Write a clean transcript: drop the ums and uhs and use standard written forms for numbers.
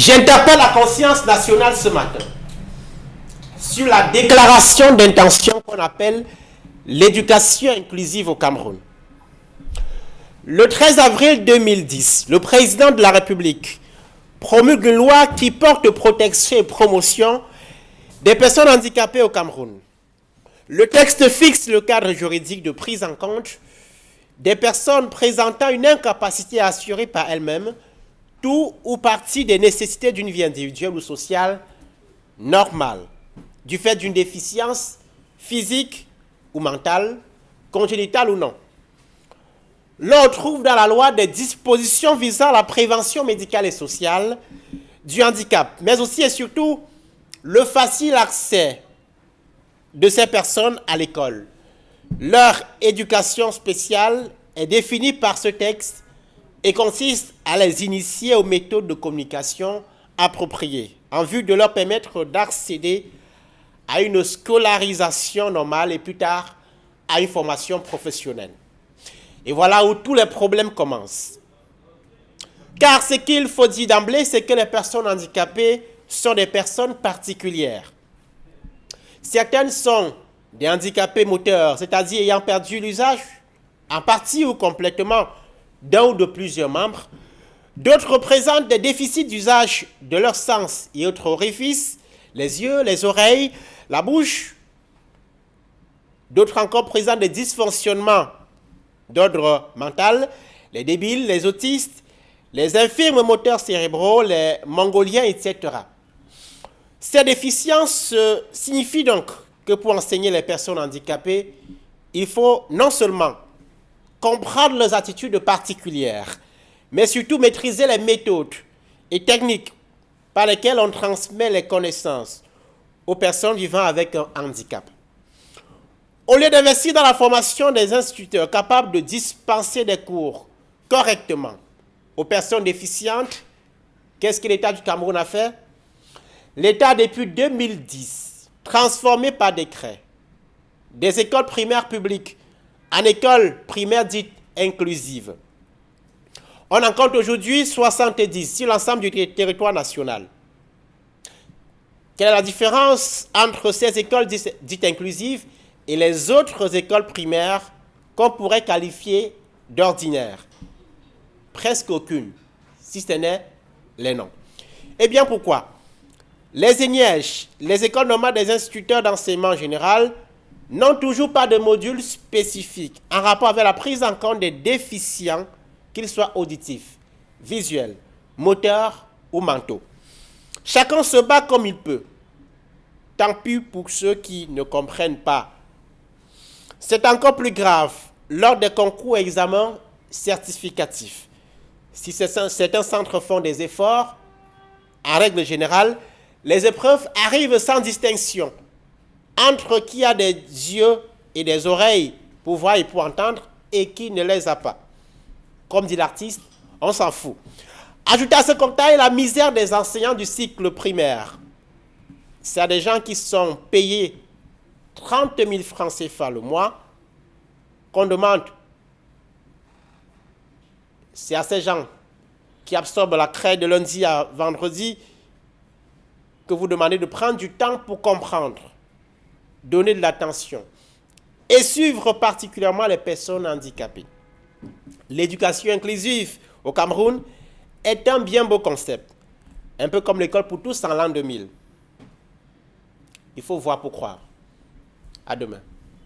J'interpelle la conscience nationale ce matin sur la déclaration d'intention qu'on appelle l'éducation inclusive au Cameroun. Le 13 avril 2010, le président de la République promulgue une loi qui porte protection et promotion des personnes handicapées au Cameroun. Le texte fixe le cadre juridique de prise en compte des personnes présentant une incapacité à assurer par elles-mêmes tout ou partie des nécessités d'une vie individuelle ou sociale normale, du fait d'une déficience physique ou mentale, congénitale ou non. L'on trouve dans la loi des dispositions visant la prévention médicale et sociale du handicap, mais aussi et surtout le facile accès de ces personnes à l'école. Leur éducation spéciale est définie par ce texte et consiste à les initier aux méthodes de communication appropriées en vue de leur permettre d'accéder à une scolarisation normale et plus tard à une formation professionnelle. Et voilà où tous les problèmes commencent. Car ce qu'il faut dire d'emblée, c'est que les personnes handicapées sont des personnes particulières. Certaines sont des handicapés moteurs, c'est-à-dire ayant perdu l'usage, en partie ou complètement, d'un ou de plusieurs membres. D'autres présentent des déficits d'usage de leur sens et autres orifices, les yeux, les oreilles, la bouche. D'autres encore présentent des dysfonctionnements d'ordre mental, les débiles, les autistes, les infirmes moteurs cérébraux, les mongoliens, etc. Ces déficiences signifient donc que pour enseigner les personnes handicapées, il faut non seulement comprendre leurs attitudes particulières, mais surtout maîtriser les méthodes et techniques par lesquelles on transmet les connaissances aux personnes vivant avec un handicap. Au lieu d'investir dans la formation des instituteurs capables de dispenser des cours correctement aux personnes déficientes, qu'est-ce que l'État du Cameroun a fait? L'État, depuis 2010, transformé par décret des écoles primaires publiques en écoles primaires dites inclusives. On en compte aujourd'hui 70 sur l'ensemble du territoire national. Quelle est la différence entre ces écoles dites inclusives et les autres écoles primaires qu'on pourrait qualifier d'ordinaires? Presque aucune, si ce n'est les noms. Eh bien pourquoi? Les ENIEJ, les écoles normales des instituteurs d'enseignement général, n'ont toujours pas de module spécifique en rapport avec la prise en compte des déficients, qu'ils soient auditifs, visuels, moteurs ou mentaux. Chacun se bat comme il peut. Tant pis pour ceux qui ne comprennent pas. C'est encore plus grave lors des concours et examens certificatifs. Si certains centres font des efforts, en règle générale, les épreuves arrivent sans distinction entre qui a des yeux et des oreilles pour voir et pour entendre et qui ne les a pas. Comme dit l'artiste, on s'en fout. Ajoutez à ce cocktail la misère des enseignants du cycle primaire. C'est des gens qui sont payés 30 000 francs CFA le mois, qu'on demande. C'est à ces gens qui absorbent la craie de lundi à vendredi que vous demandez de prendre du temps pour comprendre, donner de l'attention et suivre particulièrement les personnes handicapées. L'éducation inclusive au Cameroun est un bien beau concept, un peu comme l'école pour tous en l'an 2000. Il faut voir pour croire. À demain.